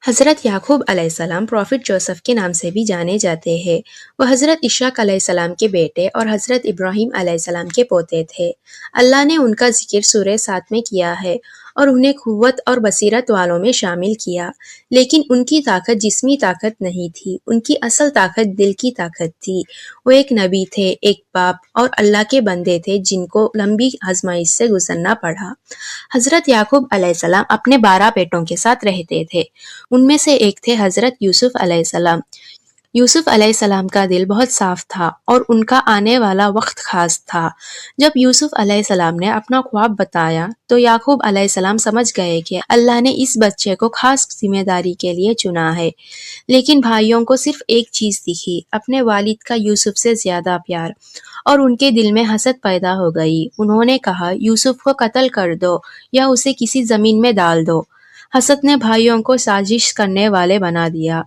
حضرت یعقوب علیہ السلام پروفٹ جوسف کے نام سے بھی جانے جاتے ہیں۔ وہ حضرت اسحاق علیہ السلام کے بیٹے اور حضرت ابراہیم علیہ السلام کے پوتے تھے۔ اللہ نے ان کا ذکر سورہ 7 میں کیا ہے اور انہیں قوت اور بصیرت والوں میں شامل کیا، لیکن ان کی طاقت جسمی طاقت نہیں تھی، ان کی اصل طاقت دل کی طاقت تھی۔ وہ ایک نبی تھے، ایک باپ اور اللہ کے بندے تھے جن کو لمبی آزمائش سے گزرنا پڑا۔ حضرت یعقوب علیہ السلام اپنے 12 بیٹوں کے ساتھ رہتے تھے۔ ان میں سے ایک تھے حضرت یوسف علیہ السلام۔ یوسف علیہ السلام کا دل بہت صاف تھا اور ان کا آنے والا وقت خاص تھا۔ جب یوسف علیہ السلام نے اپنا خواب بتایا تو یعقوب علیہ السلام سمجھ گئے کہ اللہ نے اس بچے کو خاص ذمہ داری کے لیے چنا ہے۔ لیکن بھائیوں کو صرف ایک چیز دکھی، اپنے والد کا یوسف سے زیادہ پیار، اور ان کے دل میں حسد پیدا ہو گئی۔ انہوں نے کہا، یوسف کو قتل کر دو یا اسے کسی زمین میں ڈال دو۔ حسد نے بھائیوں کو سازش کرنے والے بنا دیا۔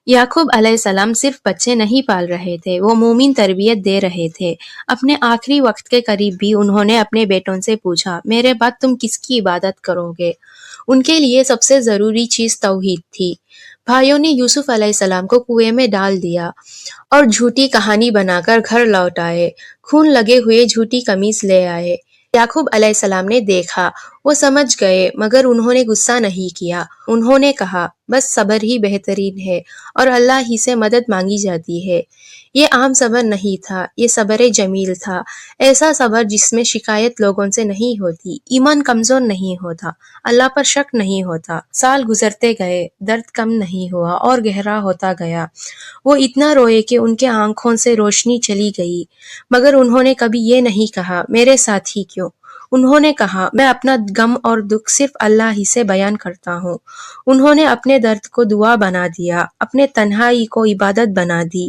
یعقوب علیہ السلام صرف بچے نہیں پال رہے تھے، وہ مومن تربیت دے رہے تھے۔ اپنے آخری وقت کے قریب بھی انہوں نے اپنے بیٹوں سے پوچھا، میرے بعد تم کس کی عبادت کرو گے؟ ان کے لیے سب سے ضروری چیز توحید تھی۔ بھائیوں نے یوسف علیہ السلام کو کنویں میں ڈال دیا اور جھوٹی کہانی بنا کر گھر لوٹ آئے۔ خون لگے ہوئے جھوٹی قمیص لے آئے۔ یعقوب علیہ السلام نے دیکھا، وہ سمجھ گئے، مگر انہوں نے غصہ نہیں کیا۔ انہوں نے کہا، بس صبر ہی بہترین ہے اور اللہ ہی سے مدد مانگی جاتی ہے۔ یہ عام صبر نہیں تھا، یہ صبر جمیل تھا، ایسا صبر جس میں شکایت لوگوں سے نہیں ہوتی، ایمان کمزور نہیں ہوتا، اللہ پر شک نہیں ہوتا۔ سال گزرتے گئے، درد کم نہیں ہوا اور گہرا ہوتا گیا۔ وہ اتنا روئے کہ ان کے آنکھوں سے روشنی چلی گئی، مگر انہوں نے کبھی یہ نہیں کہا، میرے ساتھ ہی کیوں؟ انہوں نے کہا، میں اپنا غم اور دکھ صرف اللہ ہی سے بیان کرتا ہوں۔ انہوں نے اپنے درد کو دعا بنا دیا، اپنے تنہائی کو عبادت بنا دی۔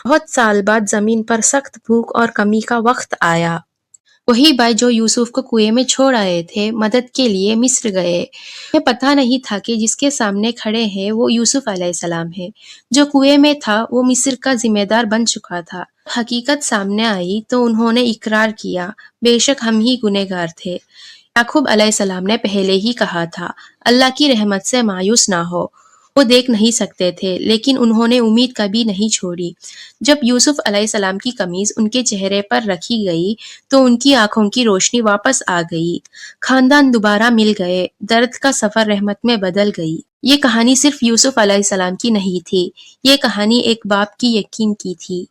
بہت سال بعد زمین پر سخت بھوک اور کمی کا وقت آیا۔ وہی بھائی جو یوسف کو کنویں میں چھوڑ آئے تھے، مدد کے لیے مصر گئے۔ انہیں پتہ نہیں تھا کہ جس کے سامنے کھڑے ہیں وہ یوسف علیہ السلام ہے۔ جو کنویں میں تھا وہ مصر کا ذمہ دار بن چکا تھا۔ حقیقت سامنے آئی تو انہوں نے اقرار کیا، بے شک ہم ہی گنہگار تھے۔ یعقوب علیہ السلام نے پہلے ہی کہا تھا، اللہ کی رحمت سے مایوس نہ ہو۔ وہ دیکھ نہیں سکتے تھے، لیکن انہوں نے امید کبھی نہیں چھوڑی۔ جب یوسف علیہ السلام کی قمیض ان کے چہرے پر رکھی گئی تو ان کی آنکھوں کی روشنی واپس آ گئی۔ خاندان دوبارہ مل گئے، درد کا سفر رحمت میں بدل گئی۔ یہ کہانی صرف یوسف علیہ السلام کی نہیں تھی، یہ کہانی ایک باپ کی یقین کی تھی۔